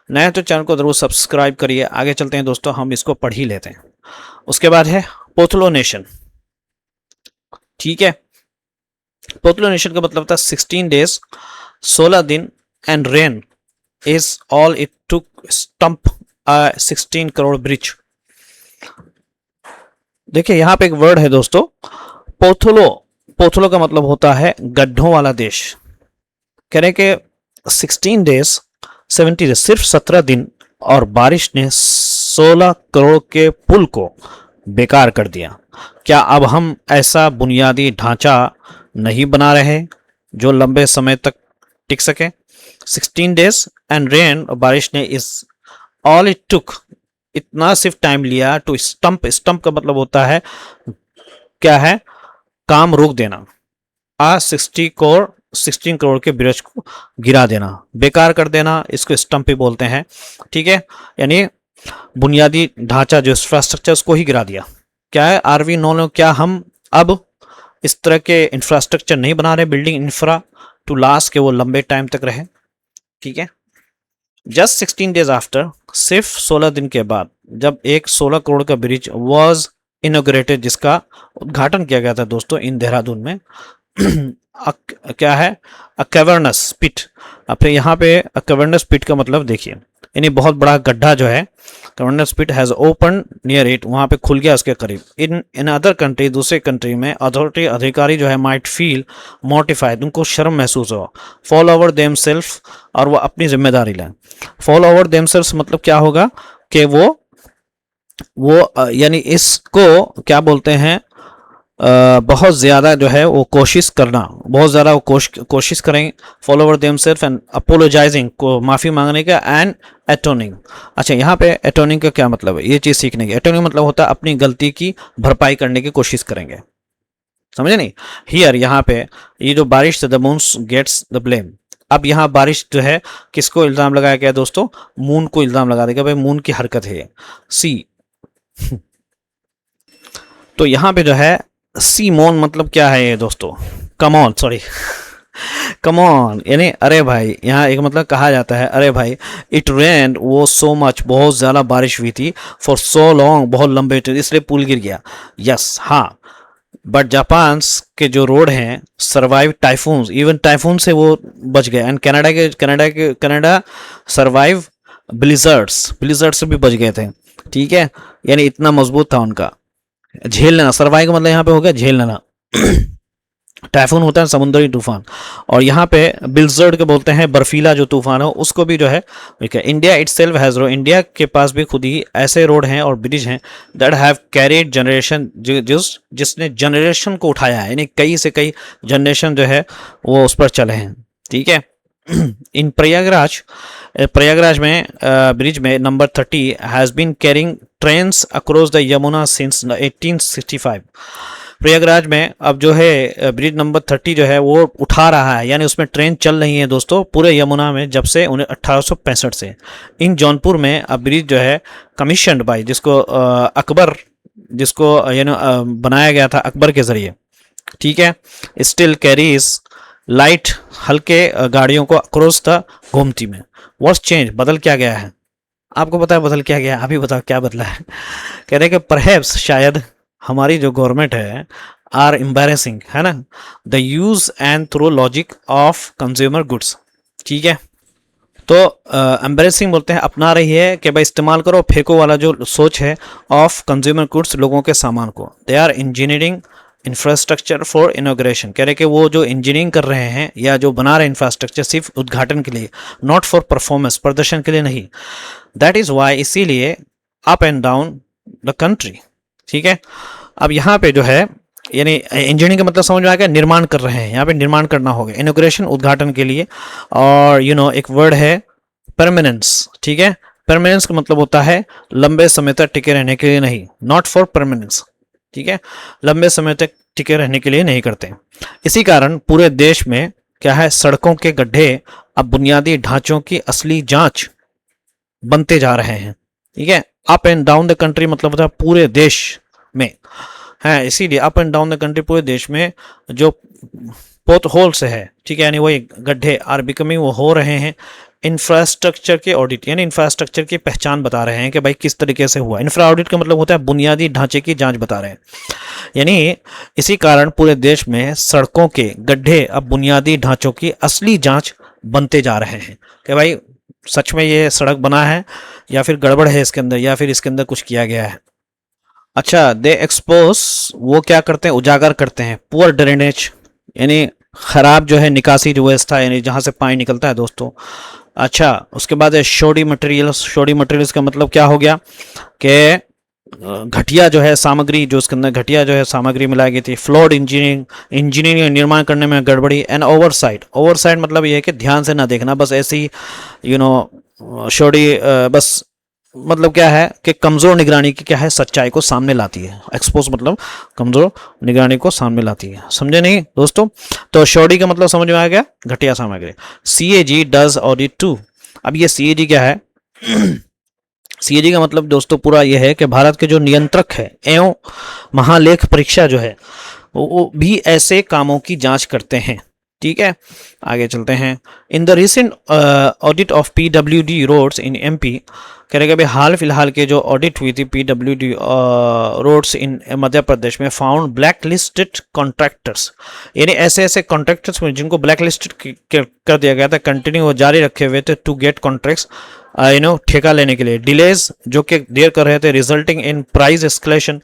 नए हैं तो चैनल को जरूर सब्सक्राइब करिए। आगे चलते हैं दोस्तों, हम इसको पढ़ ही लेते हैं। उसके बाद है पोथलो नेशन। ठीक है, पोथलो नेशन का मतलब था 16 डेज, 16 दिन and rain is all it took stump 16 crore bridge. देखिए यहाँ पे एक वर्ड है दोस्तों, पोथलो। पोथलो का मतलब होता है गड्ढों वाला देश। कह रहे कि 16 डेज 70 डेज, सिर्फ 17 दिन और बारिश ने 16 करोड़ के पुल को बेकार कर दिया। क्या अब हम ऐसा बुनियादी ढांचा नहीं बना रहे जो लंबे समय तक टिक सके? 16 डेज एंड रेन, बारिश ने इस ऑल इट टुक, इतना सिर्फ टाइम लिया टू स्टंप। स्टंप का मतलब होता है क्या है, काम रोक देना। 16 करोड़ के ब्रिज को गिरा देना, बेकार कर देना, इसको स्टंप ही बोलते हैं। ठीक है, यानी बुनियादी ढांचा जो इंफ्रास्ट्रक्चर उसको ही गिरा दिया। क्या है, आरवी नो, क्या हम अब इस तरह के इंफ्रास्ट्रक्चर नहीं बना रहे, बिल्डिंग इंफ्रा टू लास्ट, के वो लंबे टाइम तक रहे। ठीक है, जस्ट 16 डेज आफ्टर, सिर्फ 16 दिन के बाद, जब एक 16 करोड़ का ब्रिज वॉज इनोग्रेटेड, जिसका उद्घाटन किया गया था दोस्तों इन देहरादून में। क्या है, अ कैवर्नस पिट। अब यहाँ पे कैवर्नस पिट का मतलब देखिए, यानी बहुत बड़ा गड्ढा जो है, cavernous pit has open near it, वहां पे खुल गया उसके करीब। इन अदर कंट्री, दूसरे कंट्री में अथॉरिटी, अधिकारी जो है, माइट फील मोटिफाइड, उनको शर्म महसूस हो, फॉल ओवर देम सेल्फ, और वो अपनी जिम्मेदारी लें। फॉल ओवर देम सेल्फ मतलब क्या होगा कि वो यानी इसको क्या बोलते हैं, बहुत ज़्यादा जो है वो कोशिश करना, बहुत ज़्यादा वो कोशिश करें। Fall over themselves and apologising, को माफ़ी मांगने का, एंड एटोनिंग। अच्छा, यहाँ पे एटोनिंग का क्या मतलब है, ये चीज़ सीखने की। एटोनिंग मतलब होता है अपनी गलती की भरपाई करने की कोशिश करेंगे, समझे नहीं। हियर, यहाँ पे ये जो बारिश the monsoons gets the blame. अब यहाँ बारिश जो है किसको इल्ज़ाम लगाया गया दोस्तों, मून को इल्ज़ाम लगा देगा, भाई मून की हरकत है सी। तो यहाँ पे जो है सीमोन मतलब क्या है ये दोस्तों, कमॉन, सॉरी कमॉन, यानी अरे भाई, यहाँ एक मतलब कहा जाता है अरे भाई। इट रेन वो सो मच, बहुत ज़्यादा बारिश हुई थी, फॉर सो लॉन्ग, बहुत लंबे, इसलिए पुल गिर गया। यस, हाँ, बट जापान के जो रोड हैं सर्वाइव टाइफून, इवन टाइफून से वो बच गए। एंड कनाडा सर्वाइव ब्लिजर्ड से भी बच गए थे। ठीक है, यानी इतना मजबूत था उनका। झेल लेना, सर्वाइव का मतलब यहाँ पे हो गया झेल लेना। टाइफून होता है समुद्री तूफान, और यहाँ पे बिल्जर्ड के बोलते हैं बर्फीला जो तूफान हो उसको भी जो है। India itself has road, India के पास भी खुद ही ऐसे रोड हैं और ब्रिज हैं दैट हैव कैरिड जनरेशन, जिसने जनरेशन को उठाया है, यानी कई से कई जनरेशन जो है वो उस पर चले हैं। ठीक है, इन प्रयागराज में ब्रिज में number 30 has been carrying trains across the Yamuna since 1865। Prayagraj में अब जो है ब्रिज नंबर 30 जो है वो उठा रहा है, यानी उसमें ट्रेन चल रही है दोस्तों पूरे यमुना में, जब से 1865 से। इन जौनपुर में अब ब्रिज जो है कमीशनड बाई, जिसको अकबर, जिसको बनाया गया था अकबर के ज़रिए। ठीक है, स्टिल कैरीज लाइट, हल्के गाड़ियों को अक्रॉस द गोमती में। व्हाट्स चेंज, बदल क्या गया है? आपको पता है बदल क्या गया है? अभी बताओ क्या बदला है। कह रहे कि परहैप्स, शायद हमारी जो गवर्नमेंट है, आर एम्बैरेसिंग, है ना, the use and throw logic of consumer goods. ठीक है, तो एम्बैरेसिंग बोलते हैं अपना रही है कि भाई इस्तेमाल करो फेंको वाला जो सोच है, ऑफ कंज्यूमर गुड्स, लोगों के सामान को। They are engineering infrastructure for inauguration, कह रहे कि वो जो इंजीनियरिंग कर रहे हैं या जो बना रहे हैं इंफ्रास्ट्रक्चर सिर्फ उद्घाटन के लिए, नॉट फॉर परफॉर्मेंस, प्रदर्शन के लिए नहीं। दैट इज़ वाई, इसीलिए up and down the country. ठीक है, अब यहाँ पे जो है यानी इंजीनियरिंग का मतलब समझ में आ गया, निर्माण कर रहे हैं, यहाँ पे निर्माण करना होगा, इनोग्रेशन उद्घाटन के लिए। और एक वर्ड है परमानेंस। ठीक है, परमानेंस का मतलब होता है लंबे समय तक टिके रहने के लिए नहीं, नॉट फॉर परमानेंस। ठीक है, लंबे समय तक टिके रहने के लिए नहीं करते। इसी कारण पूरे देश में क्या है, सड़कों के गड्ढे अब बुनियादी ढांचों की असली जांच बनते जा रहे हैं। ठीक है, up and down the country मतलब होता है पूरे देश में है, इसीलिए up and down the country, पूरे देश में जो पोथ होल्स है, ठीक है, यानी वही गड्ढे आर बिकमिंग, वो हो रहे हैं, इंफ्रास्ट्रक्चर के ऑडिट, यानी इंफ्रास्ट्रक्चर की पहचान बता रहे हैं कि भाई किस तरीके से हुआ। इंफ्रा ऑडिट का मतलब होता है बुनियादी ढांचे की जांच बता रहे हैं। यानी इसी कारण पूरे देश में सड़कों के गड्ढे अब बुनियादी ढांचों की असली जांच बनते जा रहे हैं कि भाई सच में ये सड़क बना है या फिर गड़बड़ है इसके अंदर, या फिर इसके अंदर कुछ किया गया है। अच्छा, दे एक्सपोज, वो क्या करते हैं, उजागर करते हैं पुअर ड्रेनेज, यानी खराब जो है निकासी जो व्यवस्था, यानी जहां से पानी निकलता है दोस्तों। अच्छा, उसके बाद है शोडी मटेरियल्स। शोडी मटेरियल्स का मतलब क्या हो गया कि घटिया जो है सामग्री, जो उसके अंदर घटिया जो है सामग्री मिलाई गई थी। फ्लॉड इंजीनियरिंग निर्माण करने में गड़बड़ी। एंड ओवरसाइट, ओवरसाइट मतलब ये है कि ध्यान से ना देखना, बस ऐसी शोडी बस मतलब क्या है कि कमज़ोर निगरानी की क्या है सच्चाई को सामने लाती है। एक्सपोज मतलब कमज़ोर निगरानी को सामने लाती है, समझे नहीं दोस्तों। तो शॉडी का मतलब समझ में आ गया, घटिया सामग्री। CAG does audit too. अब ये CAG क्या है? CAG का मतलब दोस्तों पूरा ये है कि भारत के जो नियंत्रक है एवं महालेख परीक्षा जो है वो भी ऐसे कामों की जांच करते हैं। ठीक है, आगे चलते हैं। In the recent audit of PWD roads in MP, कह रहे कि हाल फिलहाल के जो ऑडिट हुई थी PWD रोड्स इन मध्य प्रदेश में, फाउंड ब्लैक लिस्टेड कॉन्ट्रैक्टर्स, यानी ऐसे ऐसे कॉन्ट्रैक्टर्स में जिनको ब्लैक लिस्टेड कर दिया गया था, कंटिन्यू वो जारी रखे हुए थे टू गेट कॉन्ट्रैक्ट्स, ठेका लेने के लिए। डिलेज जो कि देर कर रहे थे, रिजल्टिंग इन प्राइस एस्केलेशन,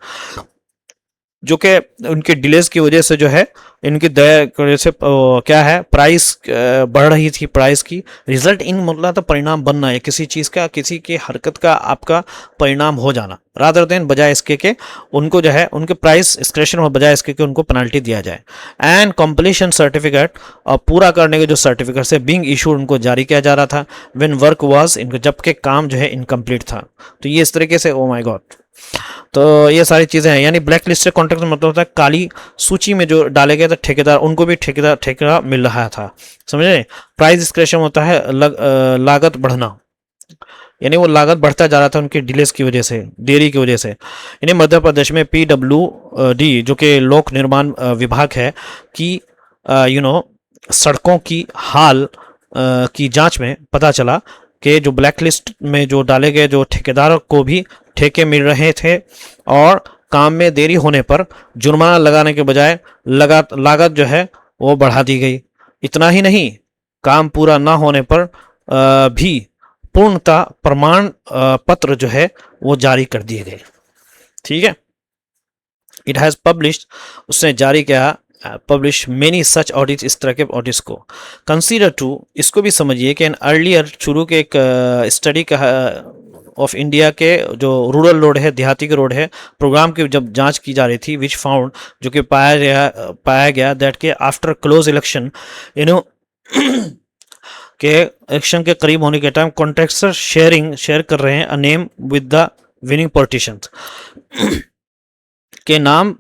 जो कि उनके डिलेज की वजह से जो है इनकी वजह से क्या है प्राइस बढ़ रही थी, प्राइस की। रिजल्ट इन मतलब तो परिणाम बनना है किसी चीज़ का, किसी की हरकत का आपका परिणाम हो जाना, रादर देन बजाय इसके के उनको जो है उनके प्राइस एस्केलेशन हो बजाय इसके के उनको पेनल्टी दिया जाए। एंड कंप्लीशन सर्टिफिकेट, और पूरा करने के जो सर्टिफिकेट से बीइंग इशूड उनको जारी किया जा रहा था। व्हेन वर्क वाज, इनको जबकि काम जो है इनकम्प्लीट था। तो ये इस तरीके से, ओ माय गॉड, तो ये सारी चीज़ें हैं। यानी ब्लैक लिस्टेड कॉन्ट्रैक्ट मतलब होता है काली सूची में जो डाले गए थे ठेकेदार, उनको भी ठेका मिल रहा था, समझे। प्राइस डिस्क्रेशन होता है लागत बढ़ना, यानी वो लागत बढ़ता जा रहा था उनके डिलेस की वजह से, देरी की वजह से। यानी मध्य प्रदेश में PWD जो कि लोक निर्माण विभाग है कि सड़कों की हाल की जांच में पता चला कि जो ब्लैक लिस्ट में जो डाले गए जो ठेकेदारों को भी ठेके मिल रहे थे, और काम में देरी होने पर जुर्माना लगाने के बजाय लागत जो है वो बढ़ा दी गई। इतना ही नहीं, काम पूरा ना होने पर भी पूर्णता प्रमाण पत्र जो है वो जारी कर दिए गए। ठीक है, इट हैज़ पब्लिश्ड, उसने जारी किया, पब्लिश मेनी सच ऑडिट, इस तरह के ऑडिट्स को। कंसीडर टू, इसको भी समझिए कि अर्लियर शुरू के एक स्टडी का ऑफ इंडिया के जो रूरल रोड है, देहाती के रोड है, प्रोग्राम की जब जांच की जा रही थी, विच फाउंड, जो कि पाया गया दैट के आफ्टर क्लोज इलेक्शन के इलेक्शन के करीब होने के टाइम कॉन्ट्रैक्टर शेयर कर रहे हैं a name with the winning politicians, के नाम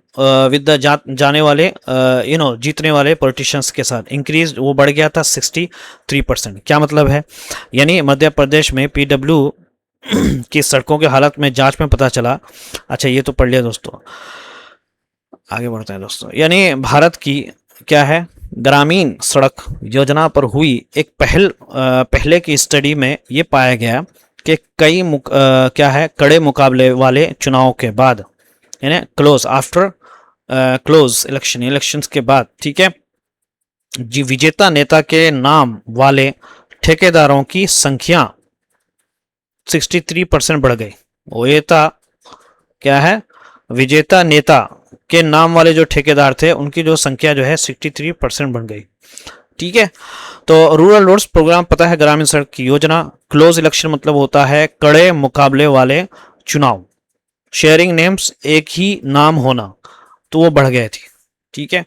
विद द जाने वाले जीतने वाले पॉलिटिशियंस के साथ। इंक्रीज वो बढ़ गया था 63%। क्या मतलब है? यानी मध्य प्रदेश में PW की सड़कों के हालत में जांच में पता चला। अच्छा, ये तो पढ़ लिया दोस्तों, आगे बढ़ते हैं दोस्तों। यानी भारत की क्या है ग्रामीण सड़क योजना पर हुई एक पहले की स्टडी में ये पाया गया कि कई क्या है कड़े मुकाबले वाले चुनाव के बाद, यानी क्लोज आफ्टर क्लोज इलेक्शंस के बाद, ठीक है जी, विजेता नेता के नाम वाले ठेकेदारों की संख्या 63% बढ़ गई। वो ये था क्या है, विजेता नेता के नाम वाले जो ठेकेदार थे उनकी जो संख्या जो है 63% बढ़ गई। ठीक है, तो रूरल रोड्स प्रोग्राम पता है ग्रामीण सड़क की योजना। क्लोज इलेक्शन मतलब होता है कड़े मुकाबले वाले चुनाव। शेयरिंग नेम्स, एक ही नाम होना, तो वो बढ़ गए थे। ठीक है,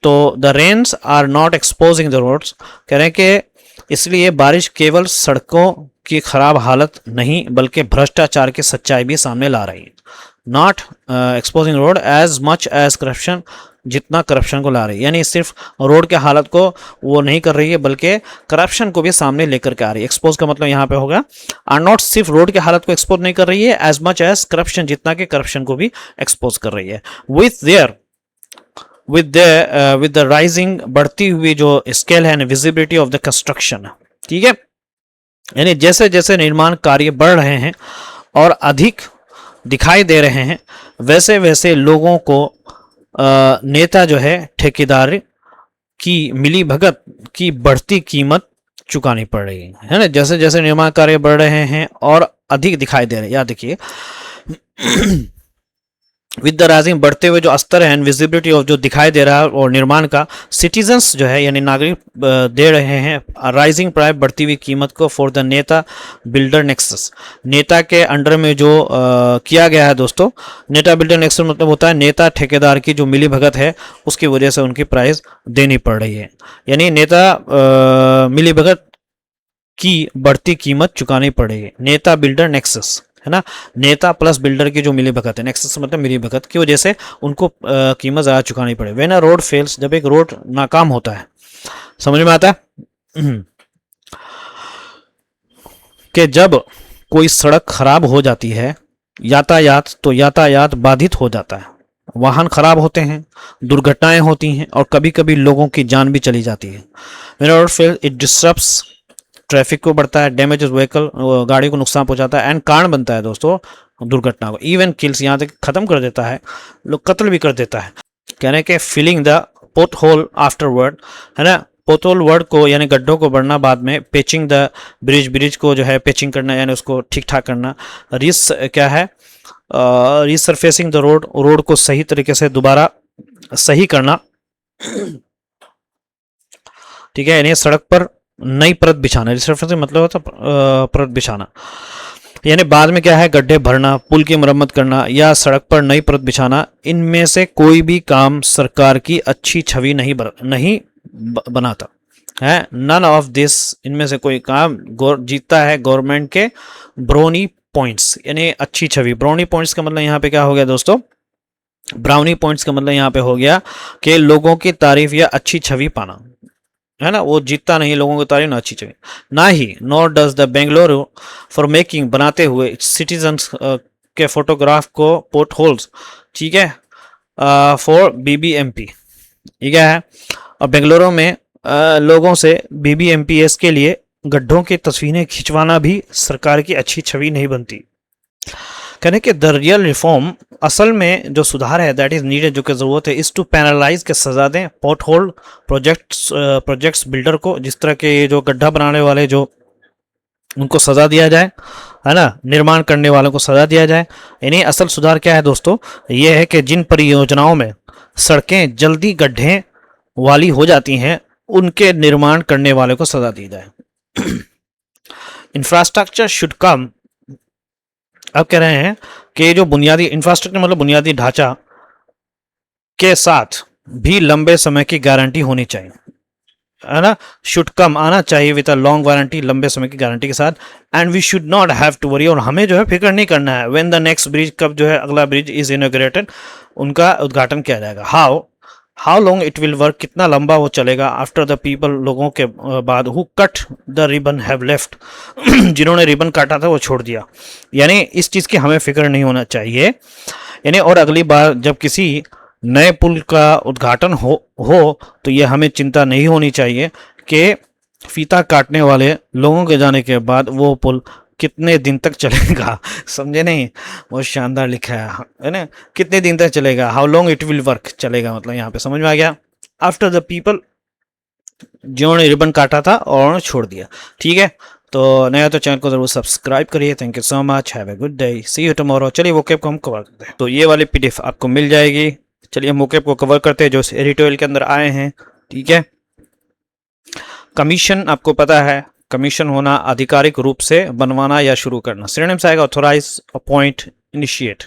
तो the rains are not exposing the roads, कह रहे हैं कि इसलिए बारिश केवल सड़कों की खराब हालत नहीं बल्कि भ्रष्टाचार की सच्चाई भी सामने ला रही है। Not exposing road as much as corruption, जितना करप्शन को ला रही है, यानी सिर्फ रोड के हालत को वो नहीं कर रही है बल्कि करप्शन को भी सामने लेकर के आ रही है। एक्सपोज का मतलब यहाँ पे होगा आर नॉट, सिर्फ रोड के हालत को एक्सपोज नहीं कर रही है, एज मच एज करप्शन, जितना कि करप्शन को भी एक्सपोज कर रही है। विद द राइजिंग, बढ़ती हुई जो स्केल है, विजिबिलिटी ऑफ द कंस्ट्रक्शन, ठीक है, यानी जैसे जैसे निर्माण कार्य बढ़ रहे हैं और अधिक दिखाई दे रहे हैं, वैसे वैसे लोगों को नेता जो है ठेकेदार की मिली भगत की बढ़ती कीमत चुकानी पड़ रही है ना। जैसे जैसे निर्माण कार्य बढ़ रहे हैं और अधिक दिखाई दे रहे हैं, याद देखिए विद द राइजिंग, बढ़ते हुए जो स्तर है एंड विजिबिलिटी ऑफ जो दिखाई दे रहा है और निर्माण का, सिटीजन्स जो है यानी नागरिक दे रहे हैं राइजिंग प्राइस, बढ़ती हुई कीमत को फॉर द नेता बिल्डर नेक्सस, नेता के अंडर में जो किया गया है दोस्तों। नेता बिल्डर नेक्सस मतलब होता है नेता ठेकेदार की जो मिली भगत है उसकी वजह से उनकी प्राइस देनी पड़ रही है, यानी नेता मिली भगत की बढ़ती कीमत चुकानी पड़ेगी। नेता बिल्डर नेक्सस है ना, नेता प्लस बिल्डर की जो मिली भगत है, नेक्सस मतलब मिली भगत की वजह से उनको कीमत ज़्यादा चुकानी पड़े। व्हेन अ रोड फेल्स, जब एक रोड नाकाम होता है, समझ में आता है कि जब कोई सड़क खराब हो जाती है, यातायात तो यातायात बाधित हो जाता है, वाहन खराब होते हैं, दुर्घटनाएं होती हैं और कभी कभी लोगों की जान भी चली जाती है। When a road fails it disturbs, traffic को बढ़ता है, डैमेज व्हीकल, गाड़ी को नुकसान पहुंचाता है, एंड कारण बनता है दोस्तों दुर्घटना को, इवन किल्स, यहाँ तक खत्म कर देता है, लोग कत्ल भी कर देता है। कहने के फिलिंग द पोथ होल आफ्टरवर्ड, है ना, पोथोल वर्ड को यानी गड्ढों को बढ़ना, बाद में पेचिंग द ब्रिज, ब्रिज को जो है पेचिंग करना यानी उसको ठीक ठाक करना, रिस क्या है रिसरफेसिंग द रोड, रोड को सही तरीके से दोबारा सही करना, ठीक है, यानी सड़क पर नई परत बिछाना, रिसर्फेसिंग मतलब होता परत बिछाना, यानी बाद में क्या है गड्ढे भरना, पुल की मरम्मत करना या सड़क पर नई परत बिछाना, इनमें से कोई भी काम सरकार की अच्छी छवि नहीं बनाता है। नन ऑफ दिस, इनमें से कोई काम जीतता है गवर्नमेंट के ब्रोनी पॉइंट्स, यानी अच्छी छवि। ब्राउनी पॉइंट्स का मतलब यहाँ पे क्या हो गया दोस्तों, ब्राउनी पॉइंट्स का मतलब यहाँ पे हो गया कि लोगों की तारीफ या अच्छी छवि पाना, है ना, वो जीतता नहीं लोगों की तारीफ ना अच्छी छवि, ना ही nor does the Bengaluru for making, बनाते हुए सिटीजन्स के फोटोग्राफ को पोर्ट होल्स, ठीक है, फॉर बीबीएमपी, ठीक है। और बेंगलुरु में लोगों से बीबीएमपीएस के लिए गड्ढों की तस्वीरें खिंचवाना भी सरकार की अच्छी छवि नहीं बनती। कहने के द रियल रिफॉर्म, असल में जो सुधार है दैट इज नीडेड, जो कि जरूरत है, इज टू पैनलाइज के सजा दें पोर्ट होल प्रोजेक्ट्स बिल्डर को, जिस तरह के जो गड्ढा बनाने वाले जो उनको सजा दिया जाए, है ना, निर्माण करने वालों को सजा दिया जाए। यानी असल सुधार क्या है दोस्तों, ये है कि जिन परियोजनाओं में सड़कें जल्दी गड्ढे वाली हो जाती हैं उनके निर्माण करने वाले को सजा दी जाए। इंफ्रास्ट्रक्चर शुड कम, अब कह रहे हैं कि जो बुनियादी इंफ्रास्ट्रक्चर मतलब बुनियादी ढांचा के साथ भी लंबे समय की गारंटी होनी चाहिए, है ना, शुड कम आना चाहिए विद अ लॉन्ग वारंटी, लंबे समय की गारंटी के साथ। And we should not have to worry, और हमें जो है फिक्र नहीं करना है व्हेन द नेक्स्ट ब्रिज, कब जो है अगला ब्रिज इज इनॉग्रेटेड, उनका उद्घाटन किया जाएगा। How long it will work, कितना लंबा वो चलेगा, आफ्टर द पीपल, लोगों के बाद, who cut the ribbon have left, जिन्होंने रिबन काटा था वो छोड़ दिया, यानी इस चीज़ की हमें फिक्र नहीं होना चाहिए। यानी और अगली बार जब किसी नए पुल का उद्घाटन हो तो ये हमें चिंता नहीं होनी चाहिए कि फीता काटने वाले लोगों के जाने के बाद वो पुल कितने दिन तक चलेगा। समझे नहीं, बहुत शानदार लिखा है ना, कितने दिन तक चलेगा, how long it will work चलेगा, मतलब यहाँ पे समझ में आ गया। आफ्टर द पीपल, जिन्होंने रिबन काटा था और छोड़ दिया, ठीक है। तो नया तो चैनल को जरूर सब्सक्राइब करिए। Thank you so much, have a good day, see you tomorrow. चलिए वोकेब को हम कवर करते हैं, तो ये वाली पीडीएफ आपको मिल जाएगी। चलिए हम वोकेब को कवर करते हैं जो एडिटोरियल के अंदर आए हैं, ठीक है। कमीशन, आपको पता है कमीशन होना, आधिकारिक रूप से बनवाना या शुरू करना। सिनोनिम्स आएगा ऑथोराइज, अपॉइंट, इनिशिएट,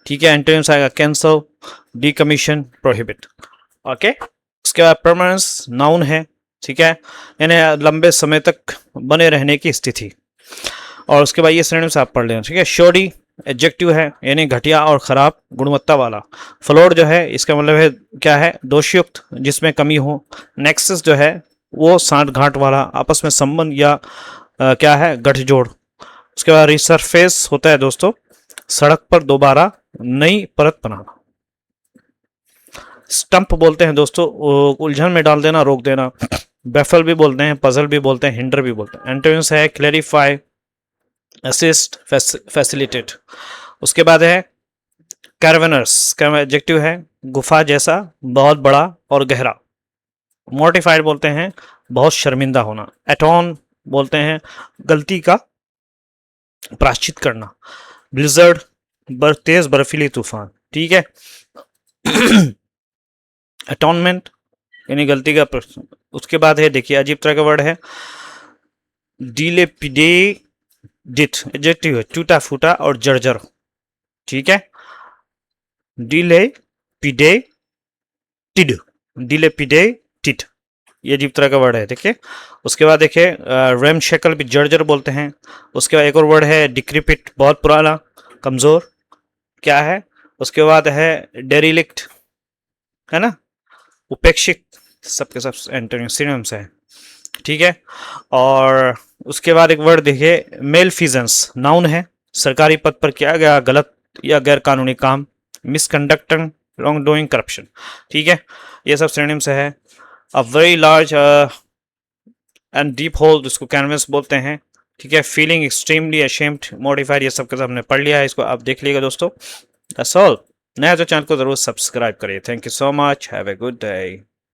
ठीक है। एंटोनिम्स आएगा कैंसल, डीकमीशन, प्रोहिबिट, ओके। उसके बाद परमानेंस नाउन है, ठीक है, यानी लंबे समय तक बने रहने की स्थिति। और उसके बाद ये सिनोनिम्स आप पढ़ लेना, ठीक है। शोडी एडजेक्टिव है, यानी घटिया और खराब गुणवत्ता वाला। फ्लोड जो है इसका मतलब है क्या है, दोषयुक्त, जिसमें कमी हो। नेक्सस जो है वो सांठ घाट वाला, आपस में संबंध या क्या है, गठजोड़। उसके बाद रिसरफेस होता है दोस्तों, सड़क पर दोबारा नई परत बनाना। स्टंप बोलते हैं दोस्तों, उलझन में डाल देना, रोक देना, बेफल भी बोलते हैं, पजल भी बोलते हैं, हिंडर भी बोलते हैं। एंटोनिम्स है क्लैरिफाई, असिस्ट, फैसिलिटेट। उसके बाद है कैरवेनस, का एडजेक्टिव है गुफा जैसा, बहुत बड़ा और गहरा। मोर्टिफाइड बोलते हैं बहुत शर्मिंदा होना। एटोन बोलते हैं गलती का प्रायश्चित करना। ब्लिजर्ड तेज बर्फीली तूफान, ठीक है। अटोनमेंट यानी गलती का उसके बाद है देखिए अजीब तरह का वर्ड है डिलेपिडेट, एडजेक्टिव है टूटा फूटा और जर्जर, ठीक है। डिलेपिडेटेड, डिलेपिडेटेड, ये अजीब तरह का वर्ड है, देखिए। उसके बाद देखिए रेम शेकल भी जर्जर बोलते हैं। उसके बाद एक और वर्ड है डिक्रिपिट, बहुत पुराना, कमजोर, क्या है। उसके बाद है डेरिलिक्ट, है ना, उपेक्षित, सबके सब एंटोनिम्स है, ठीक है। और उसके बाद एक वर्ड देखिए मेलफिजेंस, नाउन है, सरकारी पद पर किया गया गलत या गैर कानूनी काम। मिसकंडक्टिंग, रॉन्ग डूइंग, करप्शन, ठीक है। ये सब सिनोनिम्स है। A very large and deep whole, जिसको कैनवस बोलते हैं, ठीक है। फीलिंग एक्सट्रीमली अशेम्ड, मॉडिफाइड, ये सब के सब हमने पढ़ लिया है, इसको आप देख लीजिएगा दोस्तों। That's all. नया तो चैनल को जरूर सब्सक्राइब करिए। Thank you so much, have a good day.